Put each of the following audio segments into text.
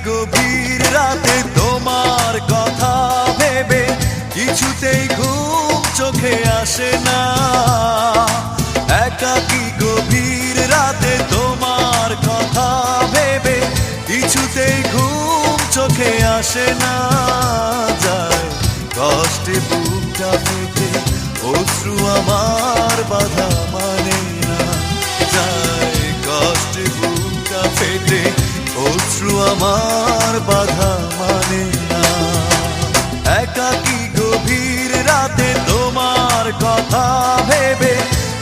গভীর রাতে তোমার কথা ভেবে কিছুতেই ঘুম চোখে আসে না। একাকী গভীর রাতে তোমার কথা ভেবে কিছুতেই ঘুম চোখে আসে না। যায় কষ্টে বুকটা ফেটে অশ্রু আমার বাধা মানে না। যায় কষ্টে বুকটা ফেটে অশ্রু আমার বাধা মানে না। একাকী গভীর রাতে তোমার কথা ভেবে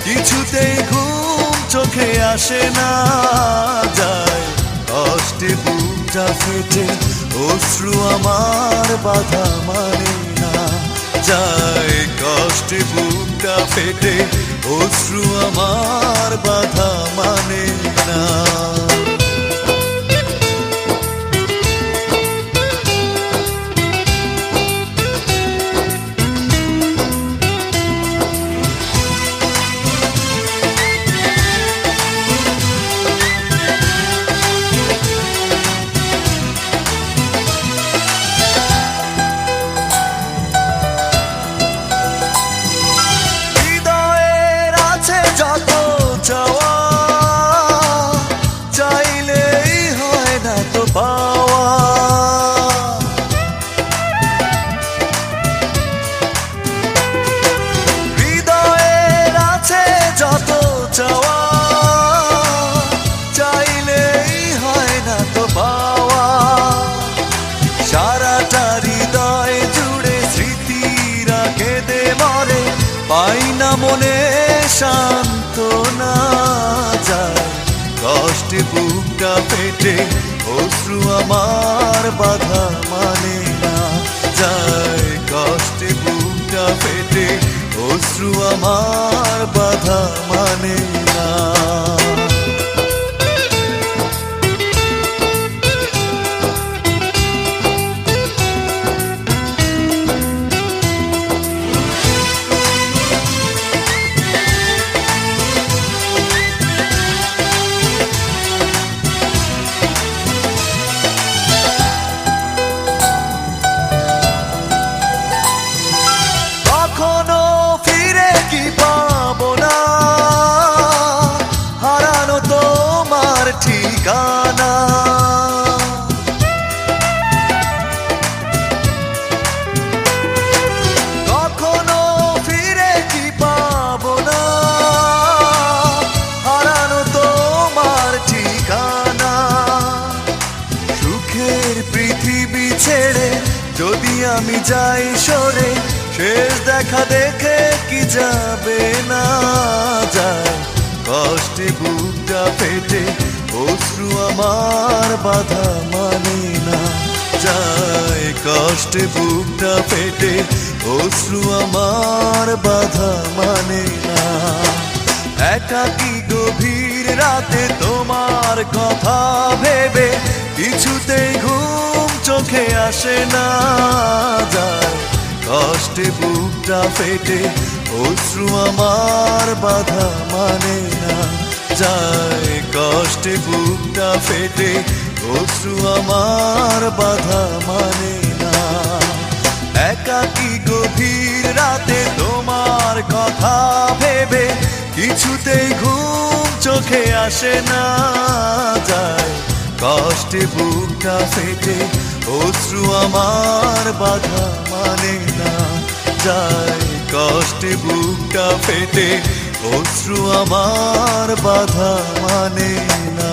কিছুতেই ঘুম চোখে আসে না। যায় কষ্টে বুকটা ফেটে অশ্রু আমার বাধা মানে না। যায় কষ্টে বুকটা ফেটে অশ্রু আমার বাধা মানে না। পাই না মনে সান্ত্বনা। যায় কষ্টে বুকটা ফেটে অশ্রু আমার বাধা মানে না। যায় কষ্টে বুকটা ফেটে অশ্রু আমার বাধা মানে না। ঠিকানা কখনো ফিরে কি পাবো না। হারানো তোমার ঠিকানা। সুখের পৃথিবী ছেড়ে যদি আমি যাই সরে, শেষ দেখা দেখে কি যাবে না। যায় কষ্টে বুকটা ফেটে অশ্রু আমার বাধা মানে না। যায় কষ্টে বুকটা ফেটে অশ্রু আমার বাধা মানে না। একাকী গভীর রাতে তোমার কথা ভেবে কিছুতেই ঘুম চোখে আসে না। যায় কষ্টে বুকটা ফেটে অশ্রু আমার বাধা মানে না। যায় কষ্টে বুকটা ফেটে অশ্রু আমার বাধা মানে না। একাকী গভীর রাতে তোমার কথা ভেবে কিছুতেই ঘুম চোখে আসে না। যায় কষ্টে বুকটা ফেটে অশ্রু আমার বাধা মানে না। যায় কষ্টে বুকটা ফেটে অশ্রু আমার বাধা মানে না।